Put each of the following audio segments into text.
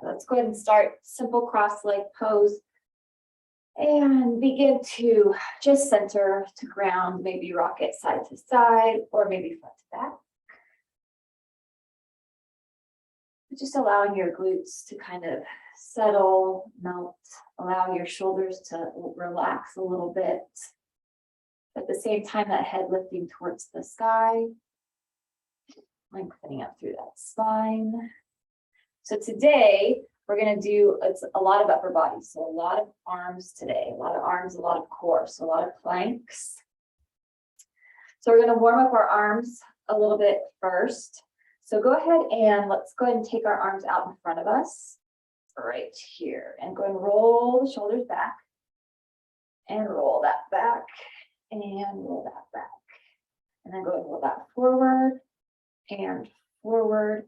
let's go ahead and start simple cross leg pose and begin to just center to ground, maybe rock it side to side or maybe front to back. Just allowing your glutes to kind of settle, melt, allow your shoulders to relax a little bit. At the same time, that head lifting towards the sky, lengthening up through that spine. So today, we're going to do a lot of upper body. So a lot of arms today, a lot of arms, a lot of core, so a lot of planks. So we're going to warm up our arms a little bit first. So go ahead and let's go ahead and take our arms out in front of us right here and go and roll the shoulders back and roll that back and roll that back. And then go ahead and roll that forward and forward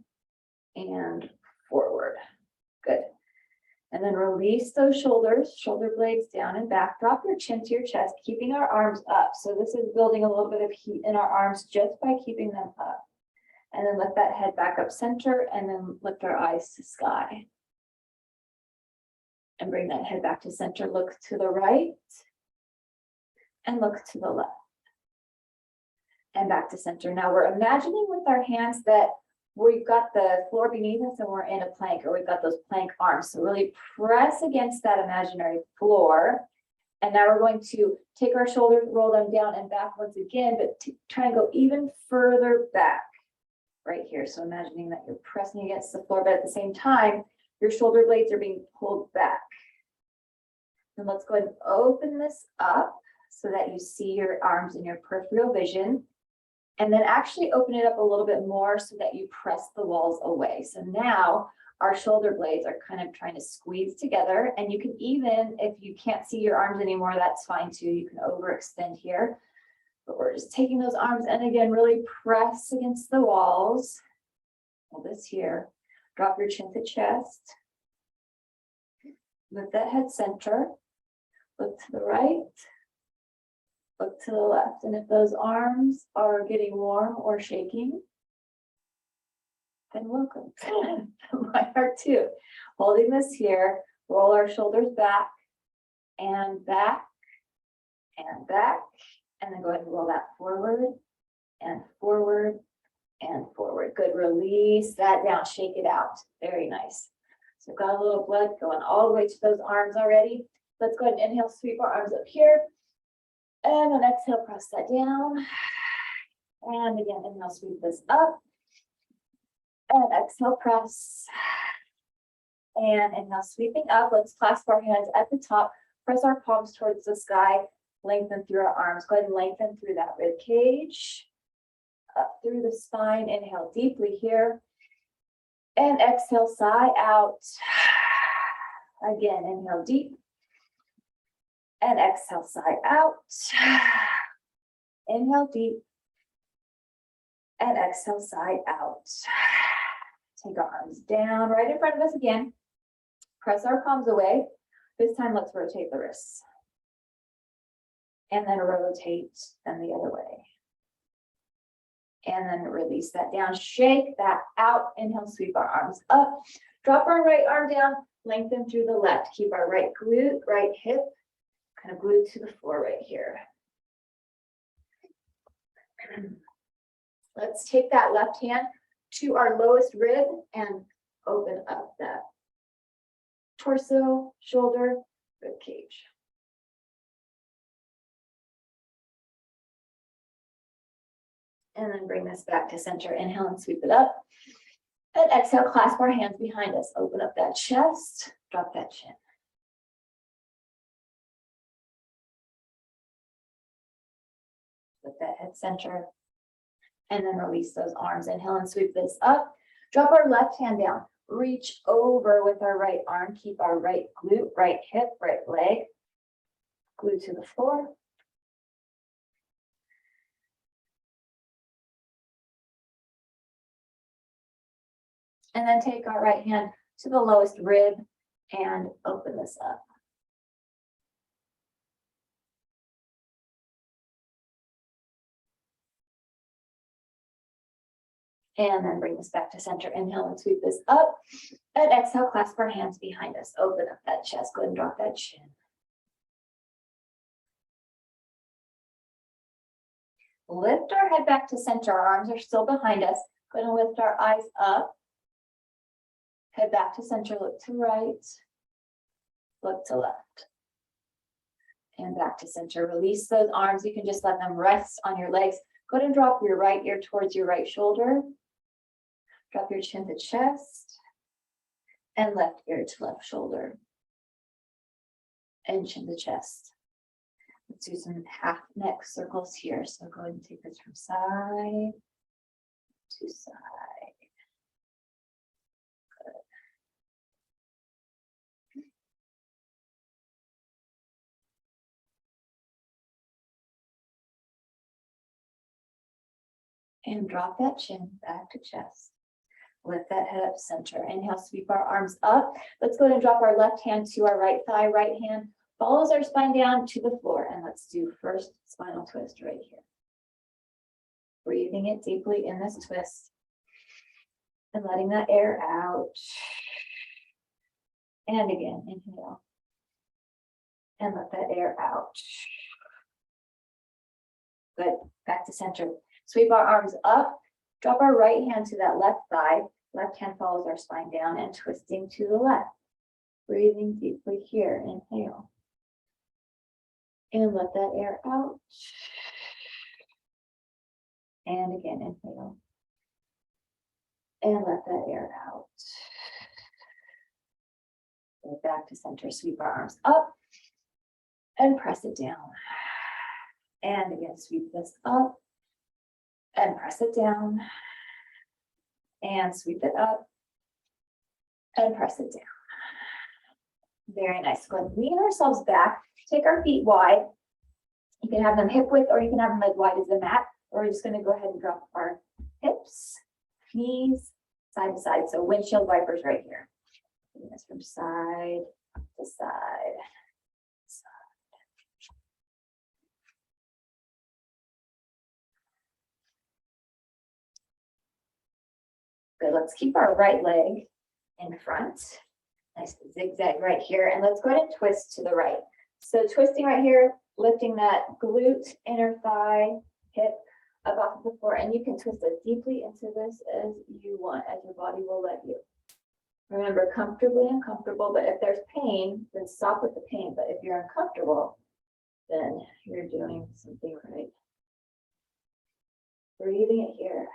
and forward. Good. And then release those shoulders, shoulder blades down and back. Drop your chin to your chest, keeping our arms up. So this is building a little bit of heat in our arms just by keeping them up. And then lift that head back up center and then lift our eyes to sky. And bring that head back to center. Look to the right and look to the left. And back to center. Now we're imagining with our hands that we've got the floor beneath us and we're in a plank, or we've got those plank arms. So really press against that imaginary floor. And now we're going to take our shoulders, roll them down and back once again, but try and go even further back. Right here. So imagining that you're pressing against the floor, but at the same time, your shoulder blades are being pulled back. And let's go ahead and open this up so that you see your arms in your peripheral vision. And then actually open it up a little bit more so that you press the walls away. So now our shoulder blades are kind of trying to squeeze together. And you can even, if you can't see your arms anymore, that's fine too. You can overextend here. But we're just taking those arms and again, really press against the walls. Hold this here. Drop your chin to chest. Lift that head center. Look to the right. Look to the left. And if those arms are getting warm or shaking, then welcome. My heart too. Holding this here. Roll our shoulders back and back and back. And then go ahead and roll that forward and forward and forward. Good. Release that down. Shake it out. Very nice. So got a little blood going all the way to those arms already. Let's go ahead and inhale, sweep our arms up here. And then exhale, press that down. And again, inhale, sweep this up. And exhale, press. And inhale, sweeping up. Let's clasp our hands at the top. Press our palms towards the sky. Lengthen through our arms. Go ahead and lengthen through that rib cage. Up through the spine. Inhale deeply here. And exhale, sigh out. Again, inhale deep. And exhale, sigh out. Inhale deep. And exhale, sigh out. Take our arms down right in front of us again. Press our palms away. This time, let's rotate the wrists. And then rotate them the other way. And then release that down. Shake that out. Inhale, sweep our arms up. Drop our right arm down. Lengthen through the left. Keep our right glute, right hip, kind of glued to the floor right here. Let's take that left hand to our lowest rib and open up that torso, shoulder, rib cage. And then bring this back to center. Inhale and sweep it up. And exhale, clasp our hands behind us. Open up that chest, drop that chin. Lift that head center. And then release those arms. Inhale and sweep this up. Drop our left hand down. Reach over with our right arm. Keep our right glute, right hip, right leg glued to the floor. And then take our right hand to the lowest rib and open this up. And then bring this back to center. Inhale and sweep this up. And exhale, clasp our hands behind us. Open up that chest. Go ahead and drop that chin. Lift our head back to center. Our arms are still behind us. Go ahead and lift our eyes up. Head back to center. Look to right. Look to left. And back to center. Release those arms. You can just let them rest on your legs. Go ahead and drop your right ear towards your right shoulder. Drop your chin to chest. And left ear to left shoulder. And chin to chest. Let's do some half neck circles here. So go ahead and take this from side to side. And drop that chin back to chest. Lift that head up center. Inhale, sweep our arms up. Let's go ahead and drop our left hand to our right thigh. Right hand follows our spine down to the floor. And let's do first spinal twist right here. Breathing it deeply in this twist. And letting that air out. And again, inhale. And let that air out. Good. Back to center. Sweep our arms up, drop our right hand to that left thigh. Left hand follows our spine down and twisting to the left. Breathing deeply here. Inhale. And let that air out. And again, inhale. And let that air out. Go back to center. Sweep our arms up and press it down. And again, sweep this up. And press it down. And sweep it up. And press it down. Very nice. Go ahead and lean ourselves back. Take our feet wide. You can have them hip width or you can have them as wide as the mat. Or we're just going to go ahead and drop our hips, knees, side to side. So windshield wipers right here. Bring this from side to side. Good, let's keep our right leg in front. Nice zigzag right here. And let's go ahead and twist to the right. So twisting right here, lifting that glute, inner thigh, hip up off of the floor. And you can twist as deeply into this as you want, as your body will let you. Remember, comfortably uncomfortable, but if there's pain, then stop with the pain. But if you're uncomfortable, then you're doing something right. Breathing it here.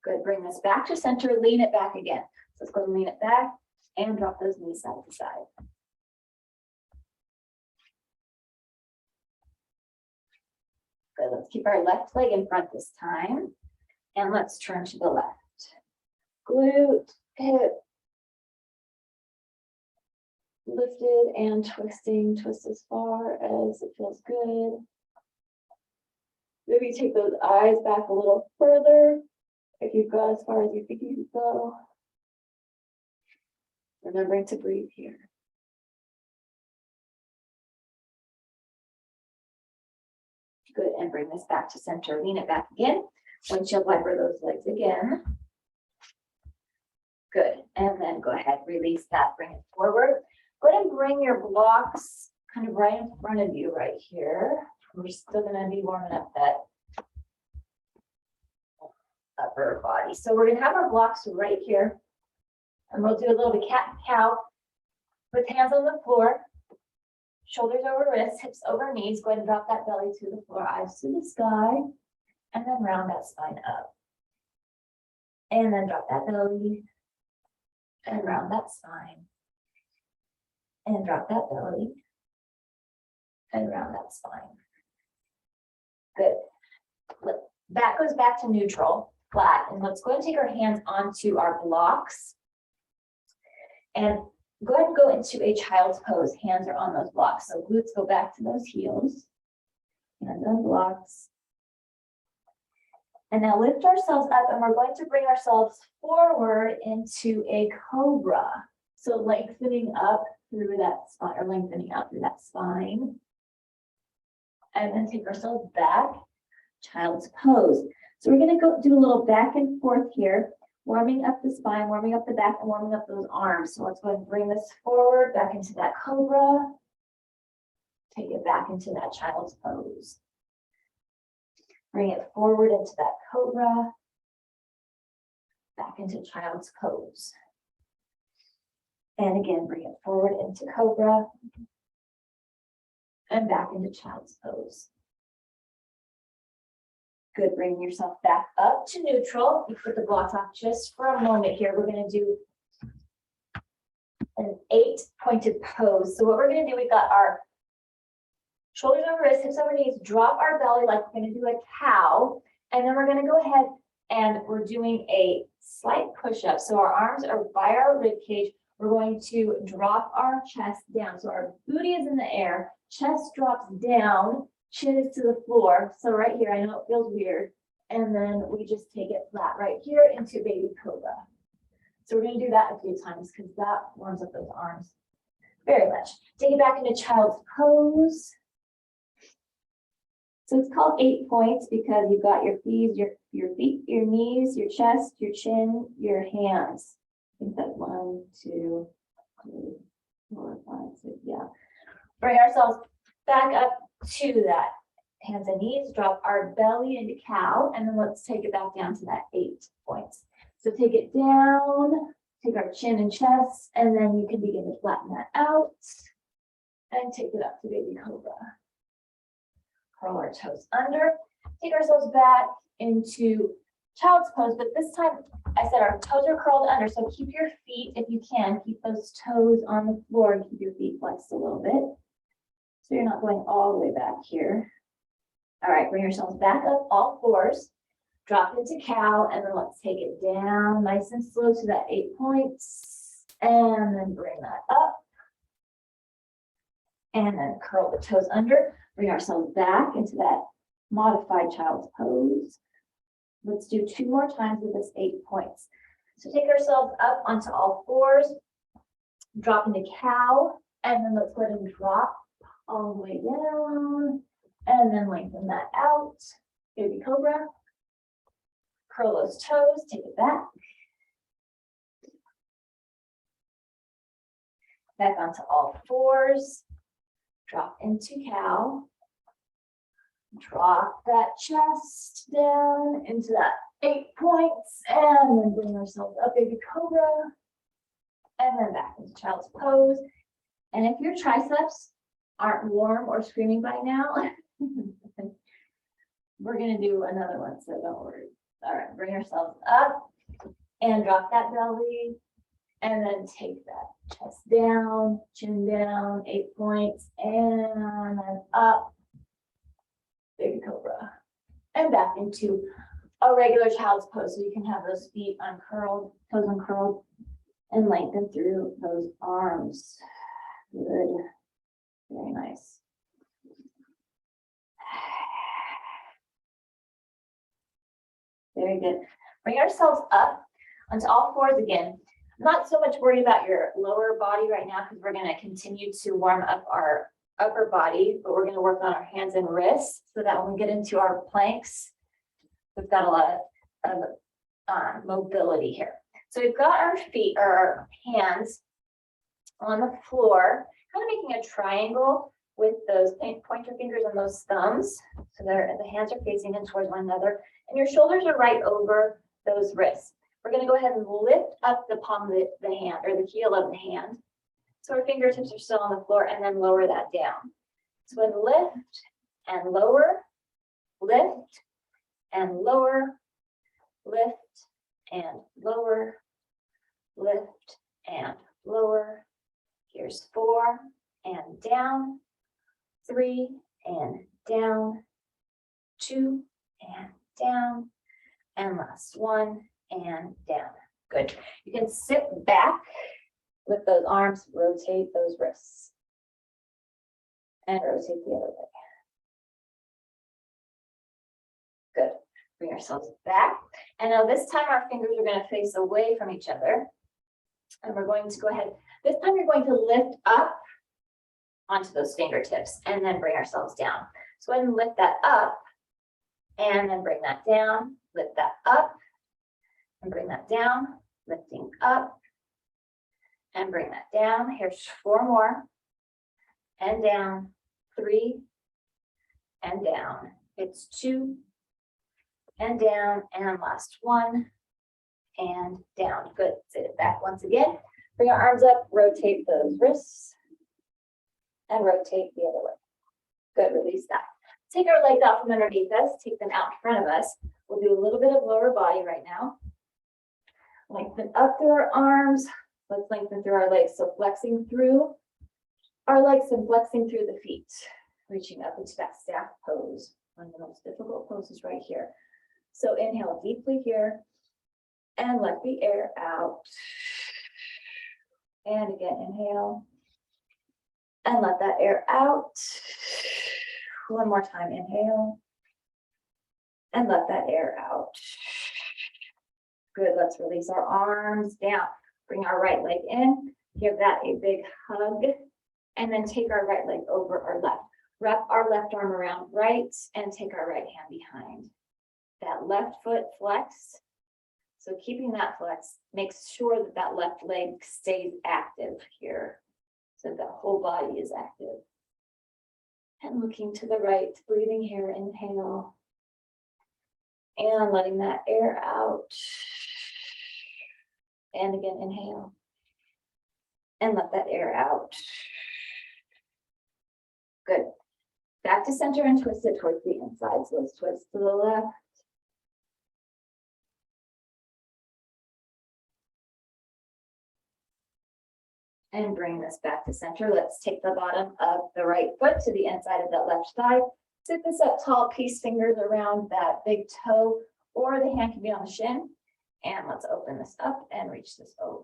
Good, bring this back to center, lean it back again. So let's go and lean it back and drop those knees side to side. Good, let's keep our left leg in front this time. And let's turn to the left. Glute, hip. Lifted and twisting, twist as far as it feels good. Maybe take those eyes back a little further. If you've got as far as you think you can go. Remembering to breathe here. Good, and bring this back to center. Lean it back again. Windshield wiper those legs again. Good, and then go ahead, release that, bring it forward. Go ahead and bring your blocks kind of right in front of you right here. We're still gonna be warming up that upper body. So we're gonna have our blocks right here. And we'll do a little bit cat and cow with hands on the floor, shoulders over wrists, hips over knees. Go ahead and drop that belly to the floor, eyes to the sky, and then round that spine up. And then drop that belly and round that spine. And drop that belly and round that spine. Good. That goes back to neutral, flat. And let's go ahead and take our hands onto our blocks. And go ahead and go into a child's pose. Hands are on those blocks. So glutes go back to those heels. Hands on blocks. And now lift ourselves up and we're going to bring ourselves forward into a cobra. So lengthening up through that spine, or lengthening out through that spine. And then take ourselves back, child's pose. So we're gonna go do a little back and forth here, warming up the spine, warming up the back, and warming up those arms. So let's go ahead and bring this forward, back into that cobra. Take it back into that child's pose. Bring it forward into that cobra, back into child's pose. And again, bring it forward into cobra and back into child's pose. Good, bringing yourself back up to neutral. You put the blocks off just for a moment here. We're gonna do an 8-pointed pose. So what we're gonna do, we've got our shoulders over wrists, hips over knees, drop our belly like we're gonna do a cow. And then we're gonna go ahead and we're doing a slight push-up. So our arms are by our rib cage. We're going to drop our chest down. So our booty is in the air, chest drops down, chin is to the floor. So right here, I know it feels weird. And then we just take it flat right here into baby cobra. So we're gonna do that a few times because that warms up those arms very much. Take it back into child's pose. So it's called 8 points because you've got your feet, your knees, your chest, your chin, your hands. I think that's 1, 2, 3, 4, 5, 6. Yeah. Bring ourselves back up to that. Hands and knees, drop our belly into cow, and then let's take it back down to that 8 points. So take it down, take our chin and chest, and then you can begin to flatten that out and take it up to baby cobra. Curl our toes under, take ourselves back into child's pose, but this time I said our toes are curled under, so keep your feet, if you can, keep those toes on the floor and keep your feet flexed a little bit. So you're not going all the way back here. All right, bring yourselves back up, all fours, drop into cow, and then let's take it down nice and slow to that 8 points, and then bring that up. And then curl the toes under, bring ourselves back into that modified child's pose. Let's do 2 more times with this 8 points. So take ourselves up onto all fours, drop into cow, and then let's go ahead and drop all the way down, and then lengthen that out. Baby cobra. Curl those toes, take it back. Back onto all fours. Drop into cow. Drop that chest down into that 8 points, and then bring ourselves up, baby cobra, and then back into child's pose. And if your triceps aren't warm or screaming by now, we're gonna do another one, so don't worry. All right, bring yourselves up and drop that belly, and then take that chest down, chin down, 8 points, and then up, baby cobra, and back into a regular child's pose. So you can have those feet uncurled, toes uncurled, and lengthen through those arms. Good, very nice. Very good. Bring ourselves up onto all fours again. I'm not so much worried about your lower body right now because we're going to continue to warm up our upper body, but we're going to work on our hands and wrists so that when we get into our planks, we've got a lot of mobility here. So we've got our feet or our hands on the floor, kind of making a triangle with those pointer fingers and those thumbs. So the hands are facing in towards one another, and your shoulders are right over those wrists. We're going to go ahead and lift up the palm of the hand, or the heel of the hand. So our fingertips are still on the floor, and then lower that down. So then lift and lower, lift and lower, lift and lower, lift and lower. Here's 4 and down, 3 and down, 2 and down, and last 1 and down. Good. You can sit back with those arms, rotate those wrists, and rotate the other way. Good. Bring ourselves back. And now this time our fingers are going to face away from each other. And we're going to go ahead. This time you're going to lift up onto those fingertips and then bring ourselves down. So go ahead and lift that up and then bring that down, lift that up and bring that down, lifting up and bring that down. Here's 4 more and down, 3 and down. It's 2 and down, and last 1 and down. Good. Sit it back once again. Bring our arms up, rotate those wrists and rotate the other way. Good. Release that. Take our legs out from underneath us, take them out in front of us. We'll do a little bit of lower body right now. Lengthen up through our arms. Let's lengthen through our legs. So flexing through our legs and flexing through the feet. Reaching up into that staff pose. One of the most difficult poses right here. So inhale deeply here and let the air out. And again, inhale and let that air out. One more time, inhale and let that air out. Good, let's release our arms down. Bring our right leg in, give that a big hug, and then take our right leg over our left. Wrap our left arm around right and take our right hand behind. That left foot flex. So keeping that flex makes sure that that left leg stays active here. So the whole body is active. And looking to the right, breathing here, inhale. And letting that air out. And again, inhale. And let that air out. Good. Back to center and twist it towards the inside. So let's twist to the left. And bring this back to center. Let's take the bottom of the right foot to the inside of that left thigh. Sit this up tall, peace fingers around that big toe, or the hand can be on the shin. And let's open this up and reach this over.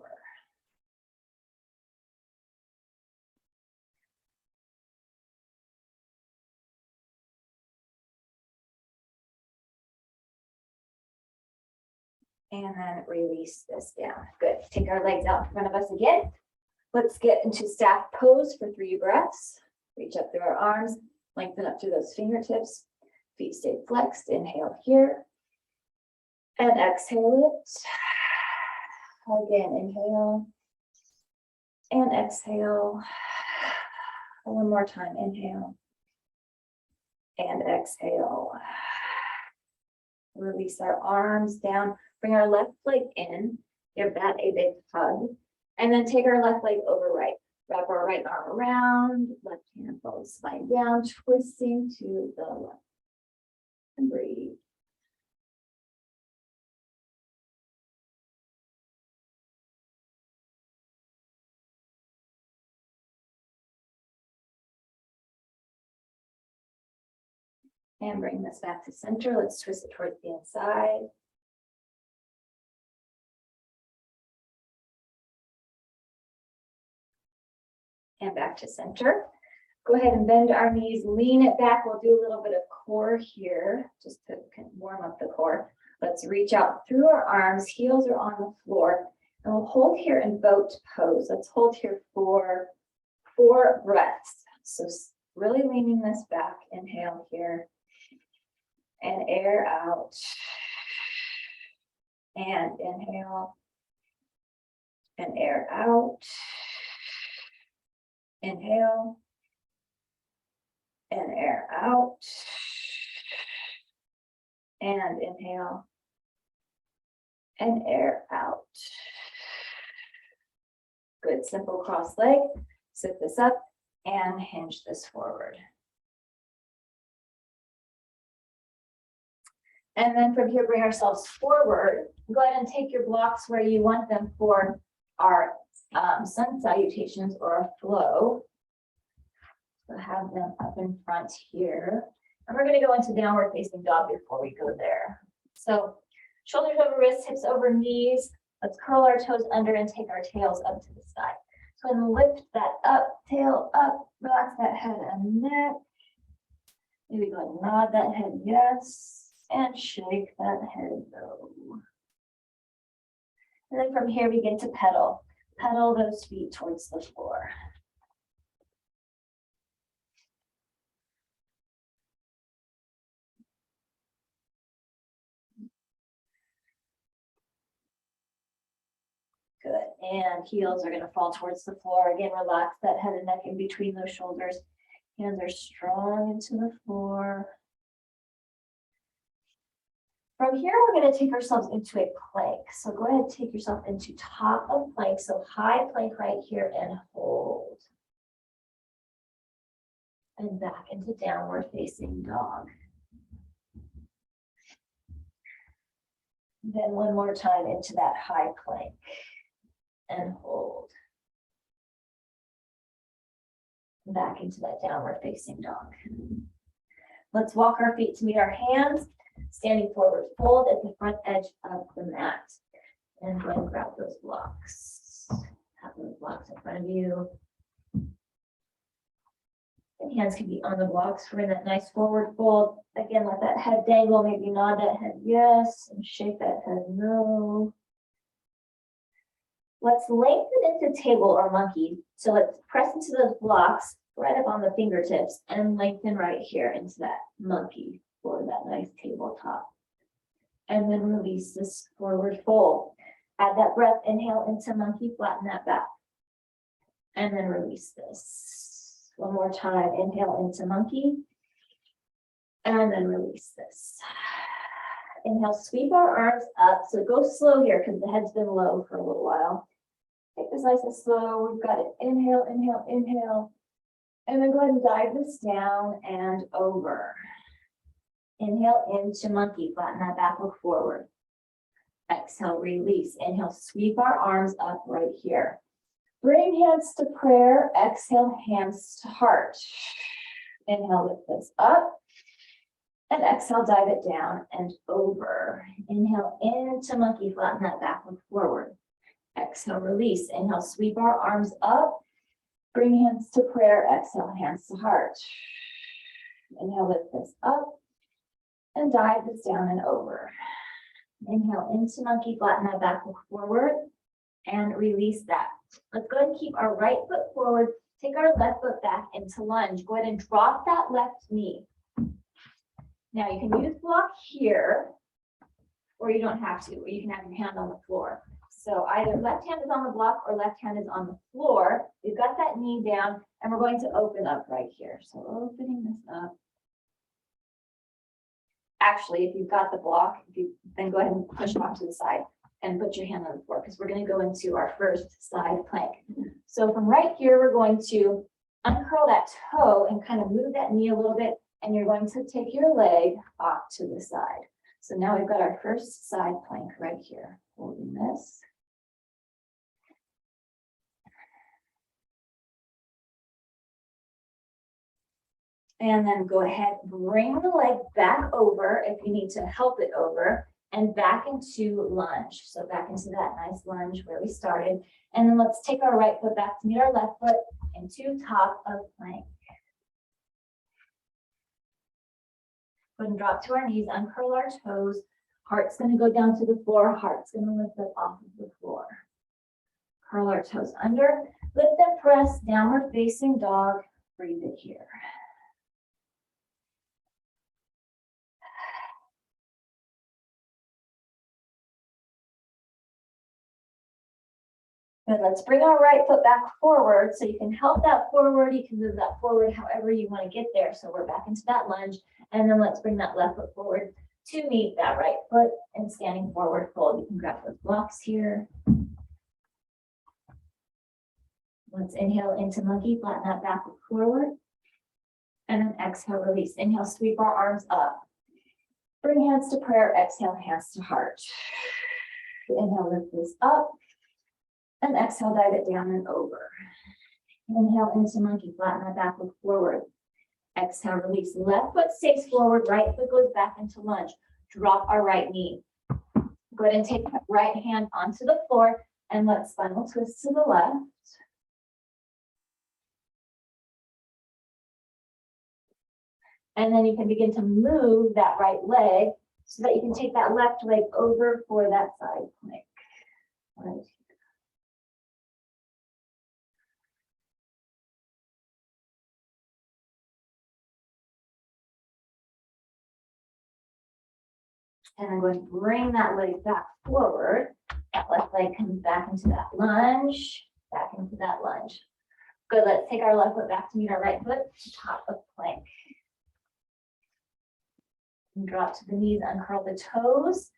And then release this down. Good. Take our legs out in front of us again. Let's get into staff pose for 3 breaths. Reach up through our arms, lengthen up through those fingertips. Feet stay flexed. Inhale here. And exhale it. Again, inhale. And exhale. One more time. Inhale. And exhale. Release our arms down. Bring our left leg in. Give that a big hug. And then take our left leg over right. Wrap our right arm around. Left hand follows spine down, twisting to the left. And breathe. And bring this back to center. Let's twist it towards the inside. And back to center. Go ahead and bend our knees, lean it back. We'll do a little bit of core here, just to warm up the core. Let's reach out through our arms, heels are on the floor, and we'll hold here in boat pose. Let's hold here for 4 breaths. So really leaning this back, inhale here, and air out, and inhale, and air out, inhale, and air out, and inhale, and air out. Good, simple cross leg. Sit this up and hinge this forward. And then from here, bring ourselves forward. Go ahead and take your blocks where you want them for our sun salutations or a flow. So have them up in front here. And we're going to go into downward facing dog before we go there. So shoulders over wrists, hips over knees. Let's curl our toes under and take our tails up to the sky. So and lift that up, tail up, relax that head and neck. Maybe go ahead and nod that head yes, and shake that head no. And then from here, begin to pedal. Pedal those feet towards the floor. Good, and heels are gonna fall towards the floor. Again, relax that head and neck in between those shoulders. Hands are strong into the floor. From here, we're gonna take ourselves into a plank. So go ahead and take yourself into top of plank. So high plank right here and hold. And back into downward facing dog. Then one more time into that high plank and hold. Back into that downward facing dog. Let's walk our feet to meet our hands, standing forward fold at the front edge of the mat. And go ahead and grab those blocks. Have those blocks in front of you. And hands can be on the blocks. We're in that nice forward fold. Again, let that head dangle, maybe nod that head yes, and shake that head no. Let's lengthen into table or monkey. So let's press into those blocks right up on the fingertips and lengthen right here into that monkey for that nice tabletop. And then release this forward fold. Add that breath, inhale into monkey, flatten that back. And then release this. One more time, inhale into monkey. And then release this. Inhale, sweep our arms up. So go slow here because the head's been low for a little while. Take this nice and slow. We've got it. Inhale, inhale, inhale. And then go ahead and dive this down and over. Inhale into monkey, flatten that back, look forward. Exhale, release. Inhale, sweep our arms up right here. Bring hands to prayer. Exhale, hands to heart. Inhale, lift this up. And exhale, dive it down and over. Inhale into monkey, flatten that back, look forward. Exhale, release. Inhale, sweep our arms up. Bring hands to prayer. Exhale, hands to heart. Inhale, lift this up. And dive this down and over. Inhale into monkey, flatten that back, look forward. And release that. Let's go ahead and keep our right foot forward. Take our left foot back into lunge. Go ahead and drop that left knee. Now you can use block here, or you don't have to, or you can have your hand on the floor. So either left hand is on the block or left hand is on the floor. We've got that knee down and we're going to open up right here. So opening this up. Actually, if you've got the block, then go ahead and push it off to the side and put your hand on the floor because we're going to go into our first side plank. So from right here, we're going to uncurl that toe and kind of move that knee a little bit. And you're going to take your leg off to the side. So now we've got our first side plank right here. Holding this. And then go ahead, bring the leg back over if you need to help it over and back into lunge. So back into that nice lunge where we started. And then let's take our right foot back to meet our left foot into top of plank. Go ahead and drop to our knees, uncurl our toes. Heart's going to go down to the floor. Heart's going to lift up off of the floor. Curl our toes under. Lift and press, downward facing dog. Breathe it here. Good, let's bring our right foot back forward. So you can help that forward. You can move that forward however you want to get there. So we're back into that lunge. And then let's bring that left foot forward to meet that right foot and standing forward fold. You can grab those blocks here. Let's inhale into monkey, flatten that back, look forward. And then exhale, release. Inhale, sweep our arms up. Bring hands to prayer. Exhale, hands to heart. Inhale, lift this up. And exhale, dive it down and over. Inhale into monkey, flatten that back, look forward. Exhale, release. Left foot stays forward, right foot goes back into lunge. Drop our right knee. Go ahead and take right hand onto the floor and let's spinal twist to the left. And then you can begin to move that right leg so that you can take that left leg over for that side plank. Right. And I'm going to bring that leg back forward. That left leg comes back into that lunge, back into that lunge. Good, let's take our left foot back to meet our right foot, top of plank. And drop to the knees, uncurl the toes.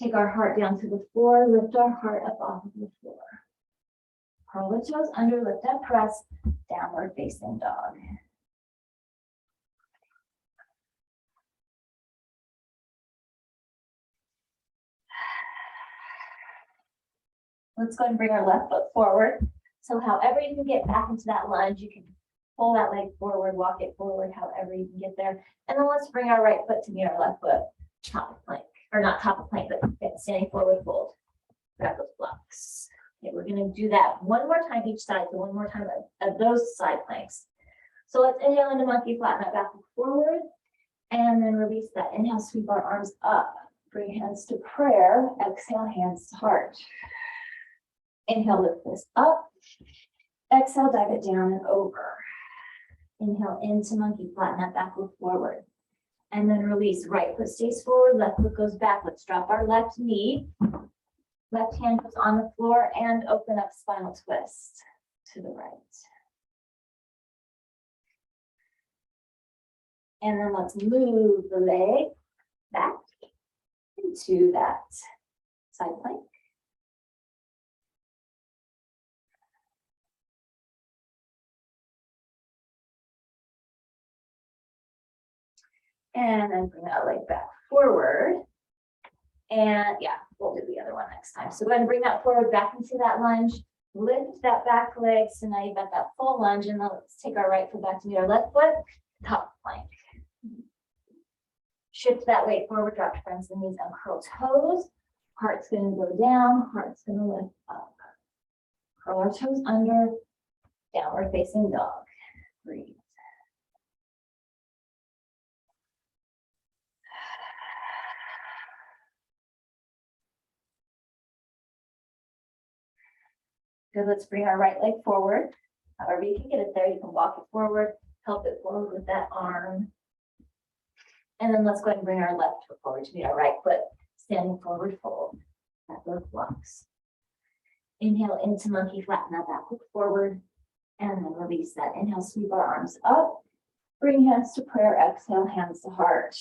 Take our heart down to the floor, lift our heart up off of the floor. Curl the toes under, lift and press, downward facing dog. Let's go ahead and bring our left foot forward. So however you can get back into that lunge, you can pull that leg forward, walk it forward, however you can get there. And then let's bring our right foot to meet our left foot, top of plank, or not top of plank, but standing forward fold. Grab those blocks. Okay, we're gonna do that one more time each side, so one more time of those side planks. So let's inhale into monkey, flatten that back forward, and then release that. Inhale, sweep our arms up, bring hands to prayer, exhale, hands to heart. Inhale, lift this up. Exhale, dive it down and over. Inhale into monkey, flatten that back, look forward. And then release, right foot stays forward, left foot goes back. Let's drop our left knee. Left hand goes on the floor and open up spinal twist to the right. And then let's move the leg back into that side plank. And then bring that leg back forward. And yeah, we'll do the other one next time. So go ahead and bring that forward back into that lunge. Lift that back leg. So now you've got that full lunge. And then let's take our right foot back to meet our left foot, top plank. Shift that weight forward, drop to front knees, uncurl toes. Heart's going to go down, heart's going to lift up. Curl our toes under, downward facing dog. Breathe. Good, let's bring our right leg forward. However you can get it there, you can walk it forward, help it forward with that arm. And then let's go ahead and bring our left foot forward to meet our right foot, standing forward fold at both blocks. Inhale into monkey, flatten that back, look forward, and then release that. Inhale, sweep our arms up, bring hands to prayer, exhale, hands to heart.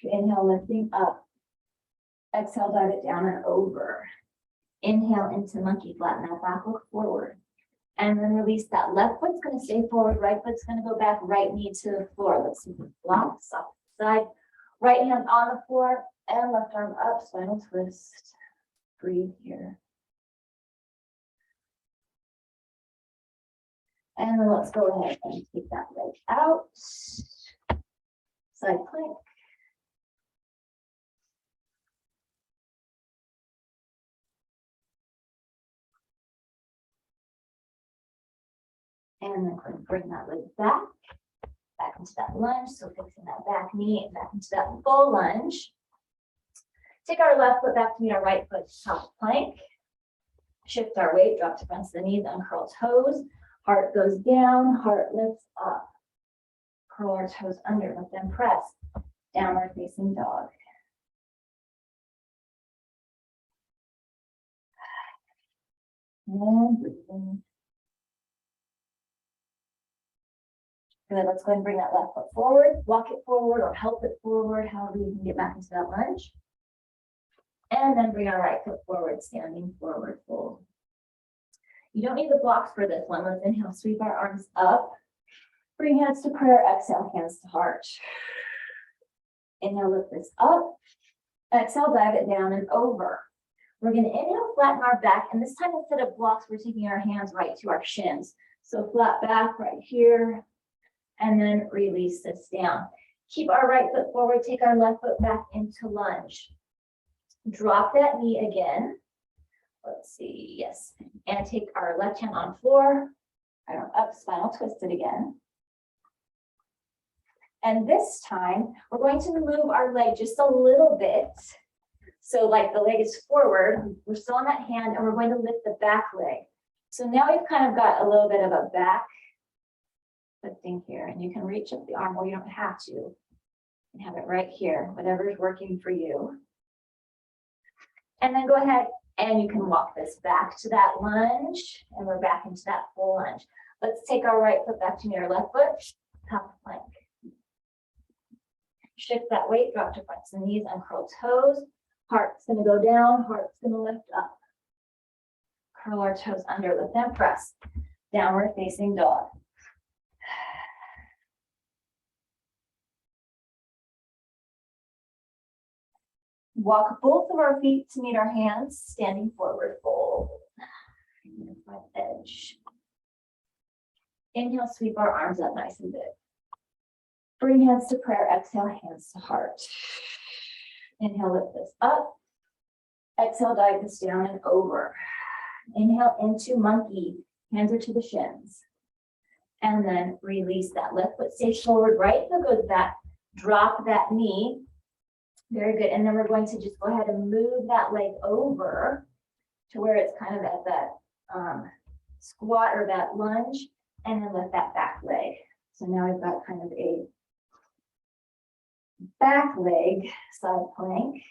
Inhale, lifting up, exhale, dive it down and over. Inhale into monkey, flatten that back, look forward. And then release that. Left foot's going to stay forward, right foot's going to go back, right knee to the floor. Let's see the blocks off the side. Right hand on the floor and left arm up, spinal twist. Breathe here. And then let's go ahead and take that leg out. Side plank. And then we're going to bring that leg back into that lunge. So fixing that back knee and back into that full lunge. Take our left foot back to meet our right foot, top plank. Shift our weight, drop to front of the knees, uncurl toes. Heart goes down, heart lifts up. Curl our toes under, lift and press. Downward facing dog. And breathing. Good, let's go ahead and bring that left foot forward, walk it forward or help it forward, however you can get back into that lunge. And then bring our right foot forward, standing forward fold. You don't need the blocks for this one. Let's inhale, sweep our arms up. Bring hands to prayer, exhale, hands to heart. Inhale, lift this up. Exhale, dive it down and over. We're going to inhale, flatten our back. And this time, instead of blocks, we're taking our hands right to our shins. So flat back right here. And then release this down. Keep our right foot forward, take our left foot back into lunge. Drop that knee again. Let's see, yes. And take our left hand on floor, right arm up, spinal twist it again. And this time, we're going to move our leg just a little bit. So like the leg is forward, we're still on that hand, and we're going to lift the back leg. So now we've kind of got a little bit of a back lifting here, and you can reach up the arm or you don't have to. And have it right here, whatever is working for you. And then go ahead and you can walk this back to that lunge, and we're back into that full lunge. Let's take our right foot back to meet our left foot, top plank. Shift that weight, drop to fronts and knees, uncurl toes. Heart's gonna go down, heart's gonna lift up. Curl our toes under, lift and press. Downward facing dog. Walk both of our feet to meet our hands, standing forward fold. Front edge. Inhale, sweep our arms up nice and big. Bring hands to prayer, exhale, hands to heart. Inhale, lift this up. Exhale, dive this down and over. Inhale into monkey, hands are to the shins. And then release that left foot, stays forward, right foot goes back. Drop that knee. Very good. And then we're going to just go ahead and move that leg over to where it's kind of at that squat or that lunge, and then lift that back leg. So now we've got kind of a back leg side plank.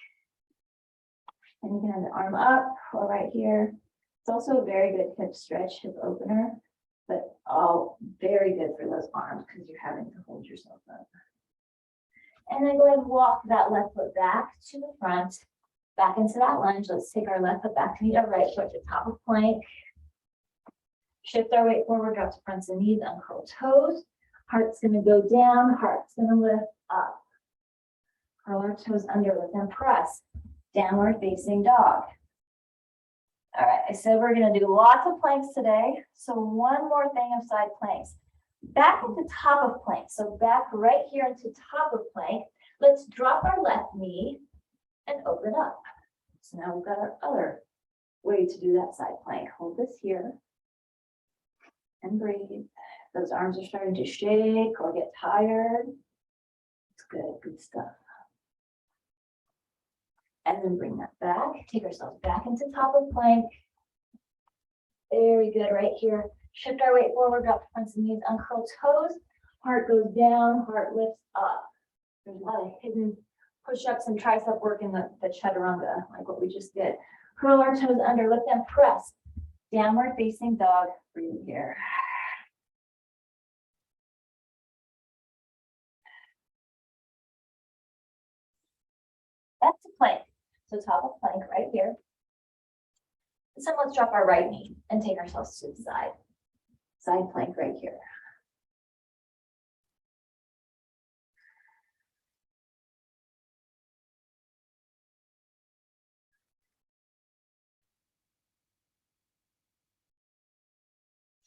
And you can have the arm up or right here. It's also a very good hip stretch, hip opener, but all very good for those arms because you're having to hold yourself up. And then go ahead and walk that left foot back to the front, back into that lunge. Let's take our left foot back to meet our right foot to top of plank. Shift our weight forward, drop to fronts and knees, uncurl toes. Heart's gonna go down, heart's gonna lift up. Curl our toes under, lift and press. Downward facing dog. All right, I said we're gonna do lots of planks today. So one more thing of side planks. Back at the top of plank, so back right here into top of plank. Let's drop our left knee and open up. So now we've got our other way to do that side plank. Hold this here and breathe. Those arms are starting to shake or get tired. It's good, good stuff. And then bring that back. Take ourselves back into top of plank. Very good right here. Shift our weight forward, drop to fronts and knees, uncurl toes. Heart goes down, heart lifts up. There's a lot of hidden push-ups and tricep work in the chaturanga, like what we just did. Curl our toes under, lift and press. Downward facing dog, breathe here. That's a plank. So top of plank right here. So let's drop our right knee and take ourselves to the side. Side plank right here.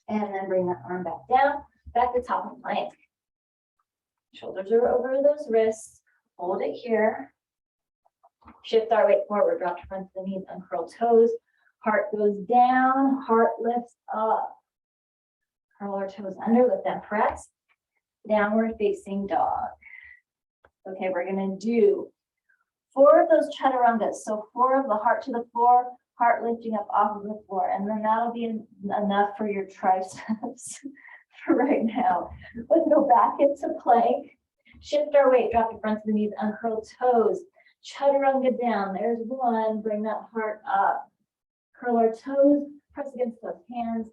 And then bring that arm back down, back to top of plank. Shoulders are over those wrists. Hold it here. Shift our weight forward, drop to front of the knees, uncurl toes. Heart goes down, heart lifts up. Curl our toes under, lift and press. Downward facing dog. Okay, we're gonna do 4 of those chaturangas. So 4 of the heart to the floor, heart lifting up off of the floor. And then that'll be enough for your triceps for right now. Let's go back into plank. Shift our weight, drop to front of the knees, uncurl toes. Chaturanga down, there's 1, bring that heart up. Curl our toes, press against those hands,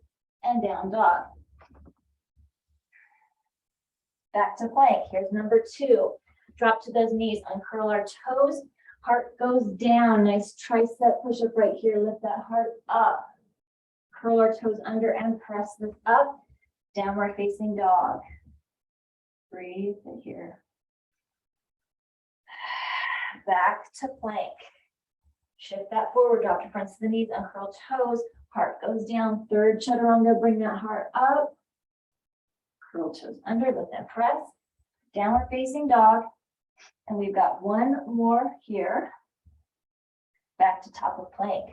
and down dog. Back to plank, here's number 2. Drop to those knees, uncurl our toes, heart goes down, nice tricep push-up right here, lift that heart up. Curl our toes under and press this up, downward facing dog. Breathe in here. Back to plank. Shift that forward, drop to front of the knees, uncurl toes, heart goes down, 3rd chaturanga, bring that heart up. Curl toes under, lift and press. Downward facing dog. And we've got 1 more here. Back to top of plank.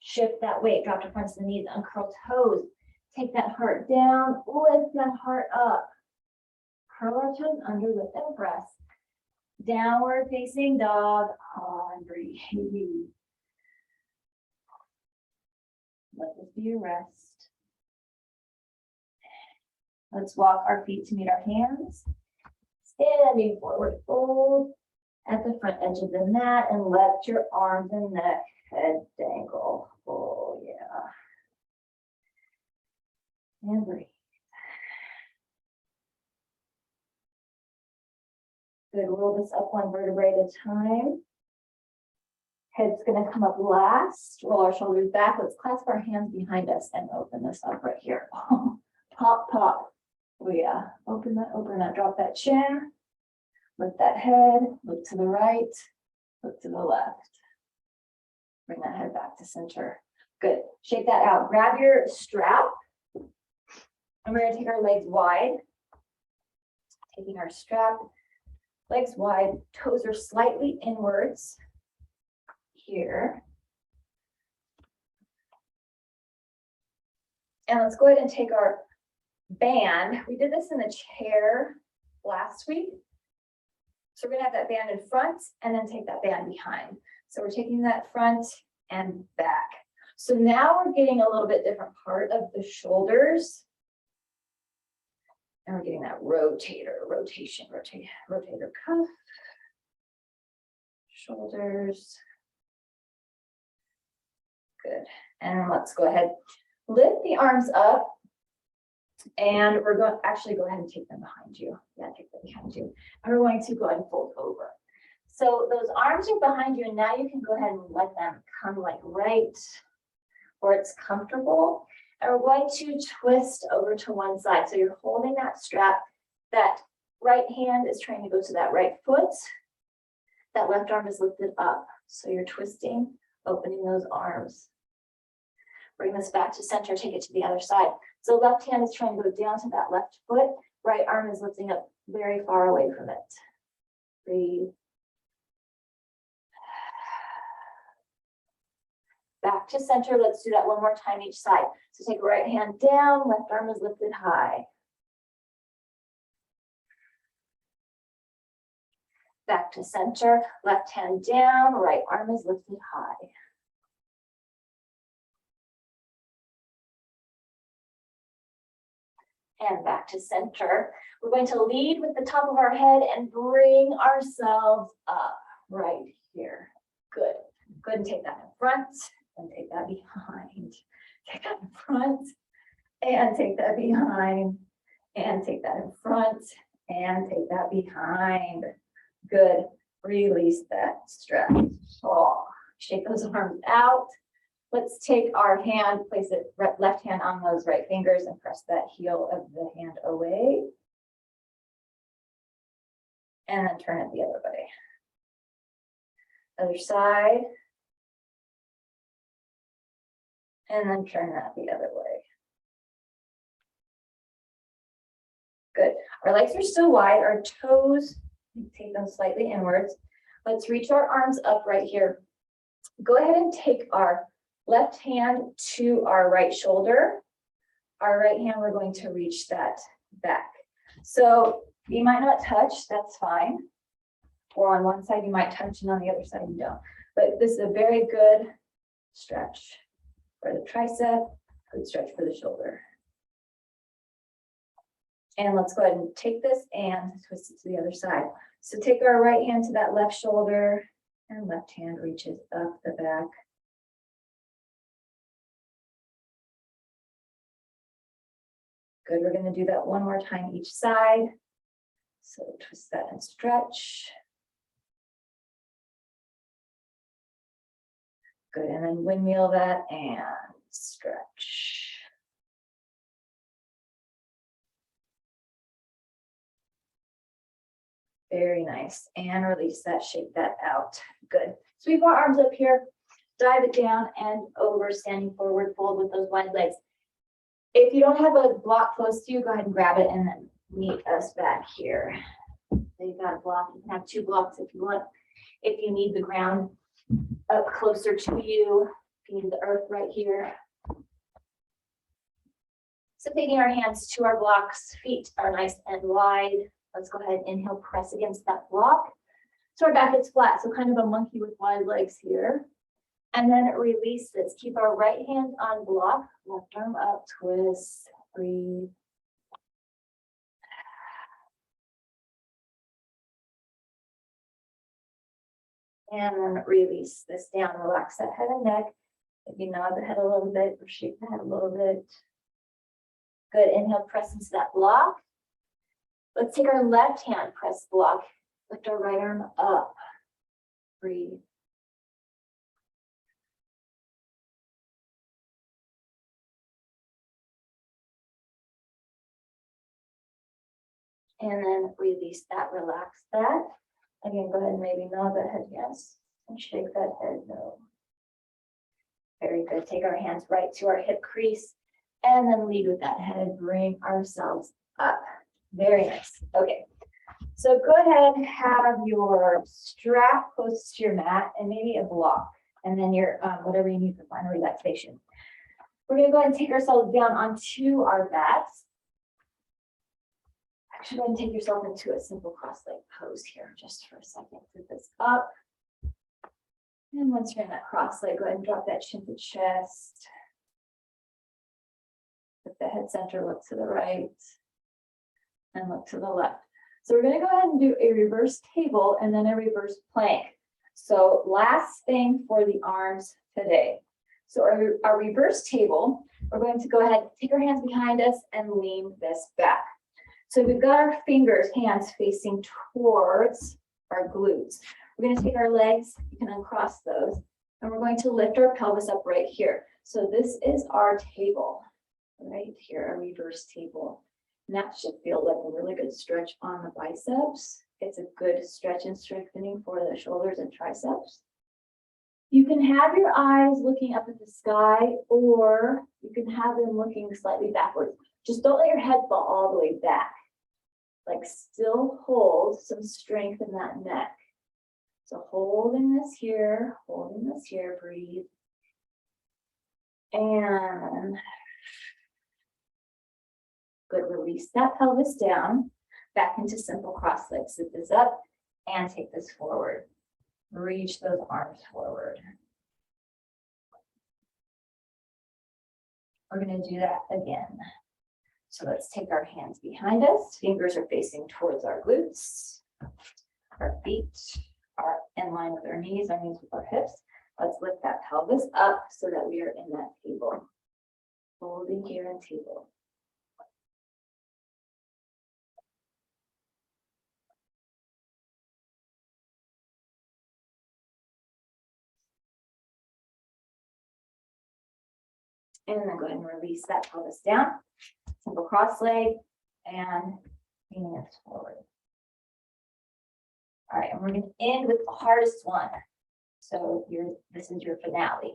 Shift that weight, drop to front of the knees, uncurl toes. Take that heart down, lift that heart up. Curl our toes under, lift and press. Downward facing dog. And breathe. Let this be your rest. Let's walk our feet to meet our hands. Standing forward fold at the front edge of the mat and let your arms and neck head dangle. Oh yeah. And breathe. Good, roll this up one vertebrae at a time. Head's gonna come up last. Roll our shoulders back. Let's clasp our hands behind us and open this up right here. Pop, pop. Oh yeah, open that, drop that chin. Lift that head, look to the right, look to the left. Bring that head back to center. Good, shake that out. Grab your strap. And we're gonna take our legs wide. Taking our strap, legs wide, toes are slightly inwards here. And let's go ahead and take our band. We did this in the chair last week. So we're gonna have that band in front and then take that band behind. So we're taking that front and back. So now we're getting a little bit different part of the shoulders. And we're getting that rotator cuff, shoulders. Good. And let's go ahead, lift the arms up. And we're going to actually go ahead and take them behind you. Yeah, take them behind you. And we're going to go ahead and fold over. So those arms are behind you, and now you can go ahead and let them come like right where it's comfortable. And we're going to twist over to one side. So you're holding that strap. That right hand is trying to go to that right foot. That left arm is lifted up. So you're twisting, opening those arms. Bring this back to center, take it to the other side. So left hand is trying to go down to that left foot. Right arm is lifting up very far away from it. Breathe. Back to center. Let's do that one more time each side. So take right hand down, left arm is lifted high. Back to center, left hand down, right arm is lifted high. And back to center. We're going to lead with the top of our head and bring ourselves up right here. Good. Go ahead and take that in front and take that behind. Take that in front and take that behind and take that in front and take that behind. Good. Release that strap. Oh, shake those arms out. Let's take our hand, place it left hand on those right fingers and press that heel of the hand away. And then turn it the other way. Other side. And then turn that the other way. Good. Our legs are still wide. Our toes, take them slightly inwards. Let's reach our arms up right here. Go ahead and take our left hand to our right shoulder. Our right hand, we're going to reach that back. So you might not touch, that's fine. Or on one side you might touch and on the other side you don't. But this is a very good stretch for the tricep, good stretch for the shoulder. And let's go ahead and take this and twist it to the other side. So take our right hand to that left shoulder and left hand reaches up the back. Good, we're going to do that one more time each side. So twist that and stretch. Good, and then windmill that and stretch. Very nice, and release that, shake that out. Good, sweep our arms up here, dive it down and over, standing forward fold with those wide legs. If you don't have a block close to you, go ahead and grab it and then meet us back here. So you've got a block, you can have two blocks if you want. If you need the ground up closer to you, if you need the earth right here. So taking our hands to our blocks, feet are nice and wide. Let's go ahead and inhale, press against that block. So our back is flat, so kind of a monkey with wide legs here. And then release this. Keep our right hand on block, left arm up, twist, breathe. And then release this down, relax that head and neck. Maybe nod the head a little bit or shake the head a little bit. Good, inhale, press into that block. Let's take our left hand, press block, lift our right arm up, breathe. And then release that, relax that. Again, go ahead and maybe nod that head yes, and shake that head no. Very good. Take our hands right to our hip crease and then lead with that head. Bring ourselves up. Very nice. Okay. So go ahead and have your strap close to your mat and maybe a block, and then your whatever you need for final relaxation. We're going to go ahead and take ourselves down onto our backs. Actually, go ahead and take yourself into a simple cross-leg pose here just for a second. Put this up. And once you're in that cross leg, go ahead and drop that chin to chest. Put the head center, look to the right, and look to the left. So we're going to go ahead and do a reverse table and then a reverse plank. So last thing for the arms today. So our reverse table, we're going to go ahead, take our hands behind us and lean this back. So we've got our hands facing towards our glutes. We're going to take our legs, you can uncross those, and we're going to lift our pelvis up right here. So this is our table, right here, our reverse table. And that should feel like a really good stretch on the biceps. It's a good stretch and strengthening for the shoulders and triceps. You can have your eyes looking up at the sky, or you can have them looking slightly backwards. Just don't let your head fall all the way back. Like still hold some strength in that neck. So holding this here, breathe. And good, release that pelvis down, back into simple cross legs. Sit this up and take this forward. Reach those arms forward. We're going to do that again. So let's take our hands behind us. Fingers are facing towards our glutes. Our feet are in line with our knees with our hips. Let's lift that pelvis up so that we are in that table. Holding here in table. And then go ahead and release that pelvis down. Simple cross leg and leaning us forward. All right, and we're going to end with the hardest one. So this is your finale.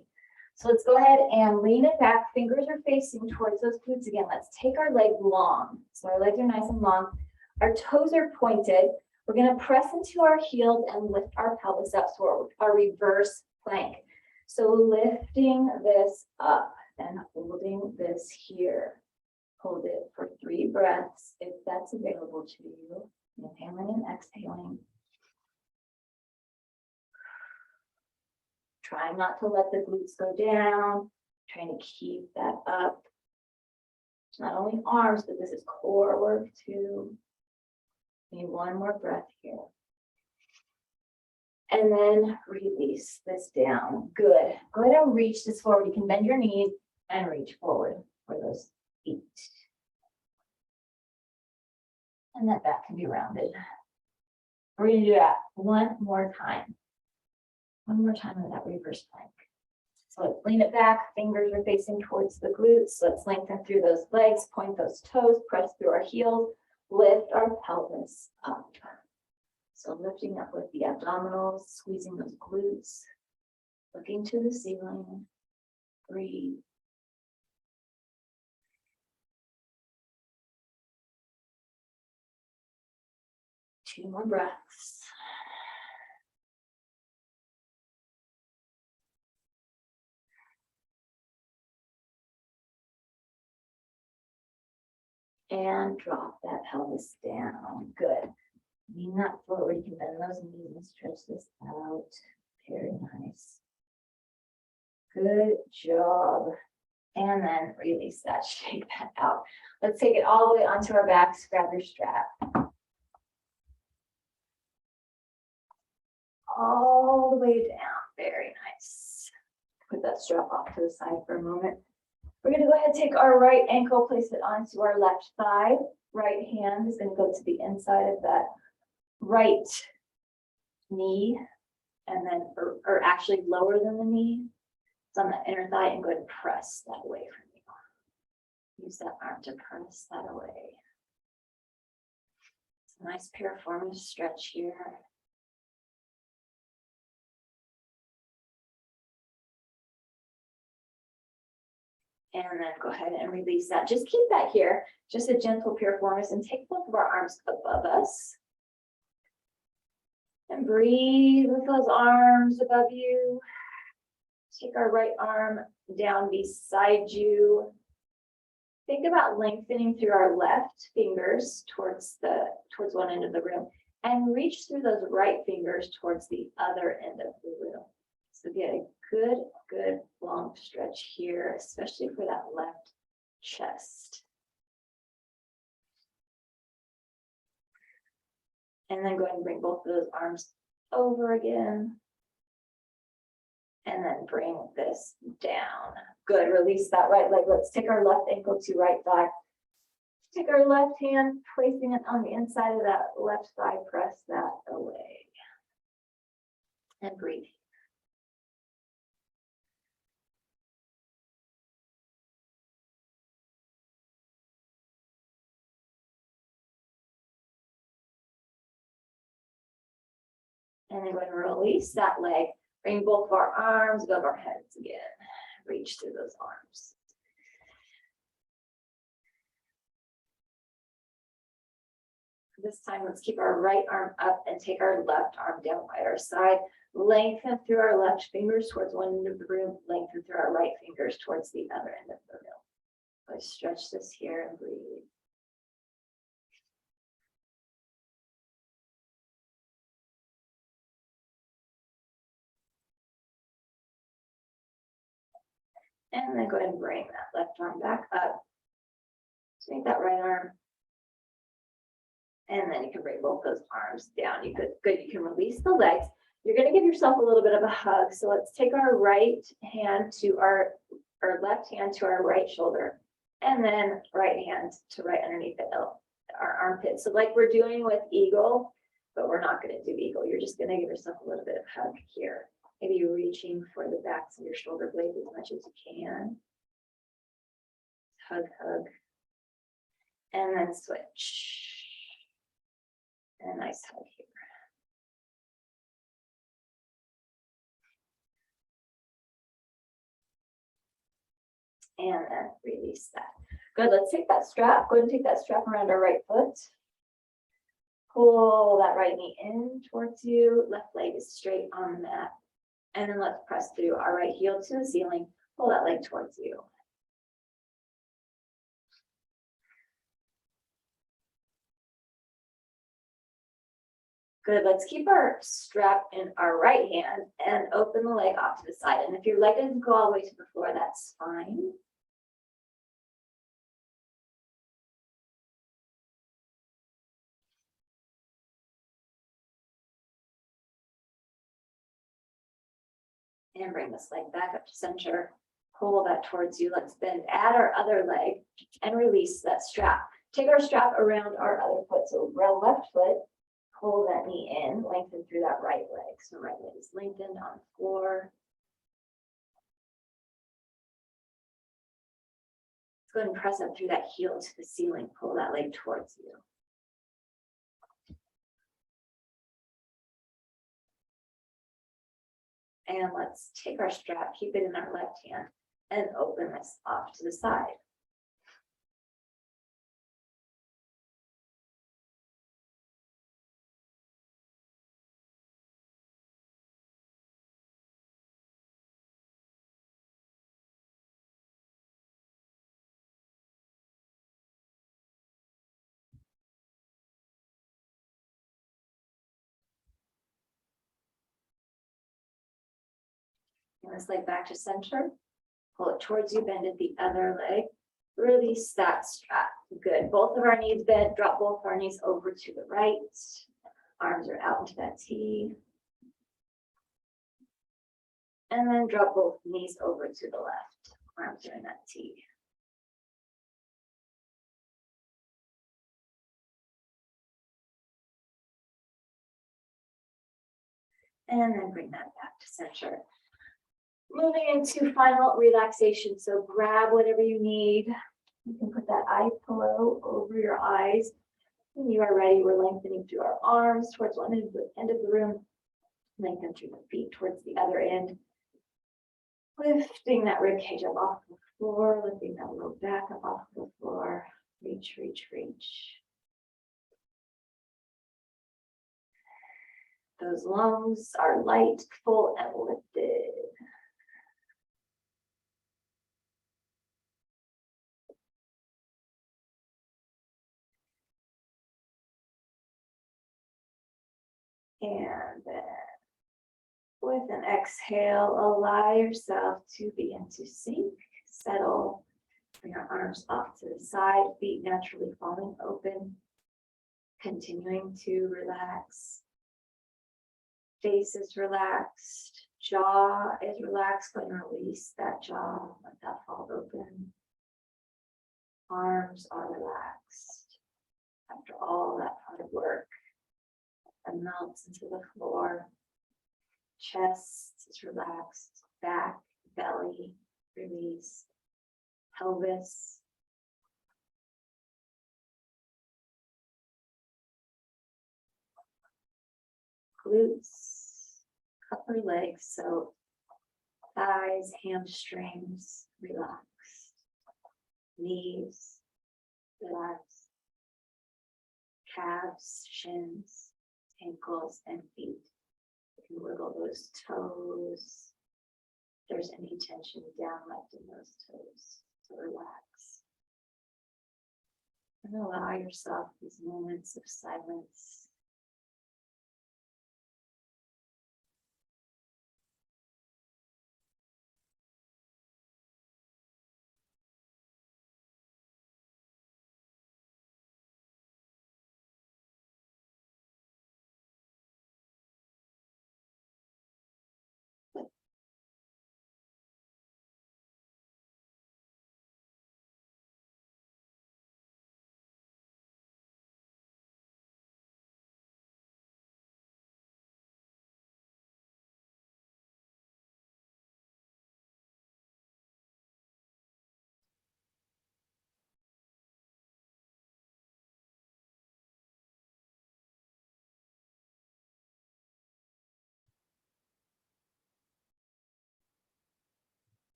So let's go ahead and lean it back. Fingers are facing towards those glutes again. Let's take our leg long. So our legs are nice and long. Our toes are pointed. We're going to press into our heels and lift our pelvis up forward. Our reverse plank. So lifting this up and holding this here. Hold it for 3 breaths if that's available to you. Inhaling and exhaling. Trying not to let the glutes go down. Trying to keep that up. It's not only arms, but this is core work too. Need 1 more breath here. And then release this down. Good. Go ahead and reach this forward. You can bend your knees and reach forward for those feet. And that back can be rounded. We're going to do that 1 more time. 1 more time in that reverse plank. So let's lean it back. Fingers are facing towards the glutes. Let's lengthen through those legs, point those toes, press through our heels, lift our pelvis up. So lifting up with the abdominals, squeezing those glutes, looking to the ceiling. Breathe. Two more breaths. And drop that pelvis down. Good. Lean that forward. You can bend those knees and stretch this out. Very nice. Good job. And then release that, shake that out. Let's take it all the way onto our backs. Grab your strap. all the way down. Very nice. Put that strap off to the side for a moment. We're going to go ahead and take our right ankle, place it onto our left thigh. Right hand is going to go to the inside of that right knee, and then, or actually lower than the knee. It's on the inner thigh, and go ahead and press that away from you. Use that arm to press that away. It's a nice piriformis stretch here. And then go ahead and release that. Just keep that here, just a gentle piriformis, and take both of our arms above us. And breathe with those arms above you. Take our right arm down beside you. Think about lengthening through our left fingers towards one end of the room, and reach through those right fingers towards the other end of the room. So get a good long stretch here, especially for that left chest. And then go ahead and bring both of those arms over again. And then bring this down. Good, release that right leg. Let's take our left ankle to right thigh. Take our left hand, placing it on the inside of that left thigh, press that away. And breathe. And then go ahead and release that leg. Bring both of our arms above our heads again. Reach through those arms. This time, let's keep our right arm up and take our left arm down by our side. Lengthen through our left fingers towards one end of the room. Lengthen through our right fingers towards the other end of the room. Let's stretch this here and breathe. And then go ahead and bring that left arm back up. Take that right arm. And then you can bring both those arms down. You can release the legs. You're going to give yourself a little bit of a hug. So let's take our right hand to our left hand to our right shoulder. And then right hand to right underneath our armpit. So like we're doing with eagle, but we're not going to do eagle. You're just going to give yourself a little bit of hug here. Maybe you're reaching for the backs of your shoulder blades as much as you can. Hug, hug. And then switch. And a nice hug here. And then release that. Good, let's take that strap. Go ahead and take that strap around our right foot. Pull that right knee in towards you. Left leg is straight on the mat. And then let's press through our right heel to the ceiling. Pull that leg towards you. Good, let's keep our strap in our right hand and open the leg off to the side. And if your leg doesn't go all the way to the floor, that's fine. And bring this leg back up to center. Pull that towards you. Let's bend at our other leg and release that strap. Take our strap around our other foot. So around left foot, pull that knee in, lengthen through that right leg. So right leg is lengthened on the floor. Let's go ahead and press up through that heel to the ceiling. Pull that leg towards you. And let's take our strap, keep it in our left hand, and open this off to the side. And this leg back to center. Pull it towards you, bend at the other leg. Release that strap. Good. Both of our knees bent. Drop both our knees over to the right. Arms are out into that T. And then drop both knees over to the left. Arms are in that T. And then bring that back to center. Moving into final relaxation. So grab whatever you need. You can put that eye pillow over your eyes. When you are ready, we're lengthening through our arms towards one end of the room. Lengthen through the feet towards the other end. Lifting that rib cage up off the floor, lifting that low back up off the floor. Reach, reach, reach. Those lungs are light, full, and lifted. And then with an exhale, allow yourself to begin to sink, settle. Bring your arms off to the side, feet naturally falling open. Continuing to relax. Face is relaxed, jaw is relaxed. Go ahead and release that jaw, let that fall open. Arms are relaxed. After all that hard work, that melts into the floor. Chest is relaxed, back, belly, release, pelvis. Glutes, upper legs, so thighs, hamstrings, relaxed. Knees, relaxed. Calves, shins, ankles, and feet. You can wiggle those toes. If there's any tension down left in those toes, so relax. And allow yourself these moments of silence.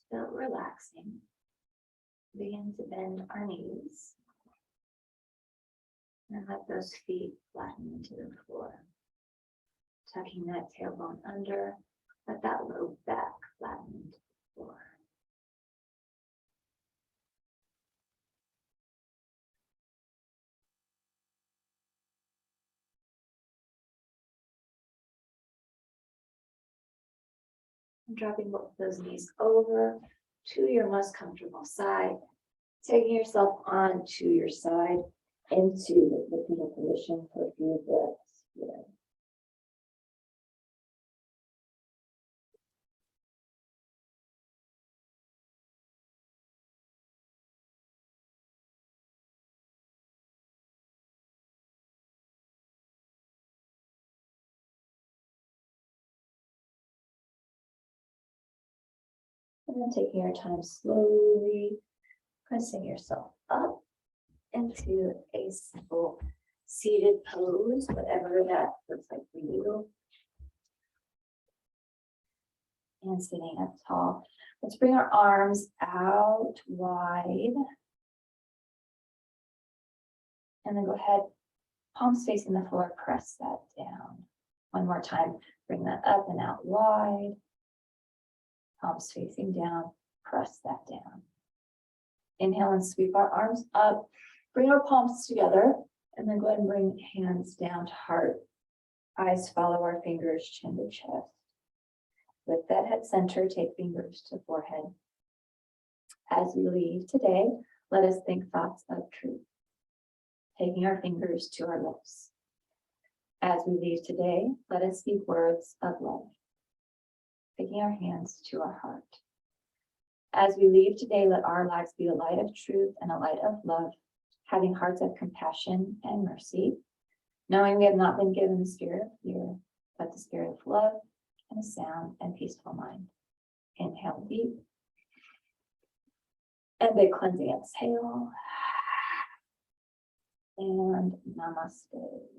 Still relaxing. Begin to bend our knees. And let those feet flatten into the floor. Tucking that tailbone under. Let that low back flatten into the floor. And dropping both those knees over to your most comfortable side. Taking yourself onto your side into the fetal position for a few breaths here. And then taking your time slowly, pressing yourself up into a simple seated pose, whatever that looks like for you. And sitting up tall. Let's bring our arms out wide. And then go ahead, palms facing the floor, press that down. One more time, bring that up and out wide. palms facing down, press that down. Inhale and sweep our arms up, bring our palms together, and then go ahead and bring hands down to heart. Eyes follow our fingers, chin to chest. Lift that head center, take fingers to forehead. As we leave today, let us think thoughts of truth, taking our fingers to our lips. As we leave today, let us speak words of love, taking our hands to our heart. As we leave today, let our lives be a light of truth and a light of love, having hearts of compassion and mercy, knowing we have not been given the spirit of fear, but the spirit of love and a sound and peaceful mind. Inhale deep. And big cleansing exhale. And namaste.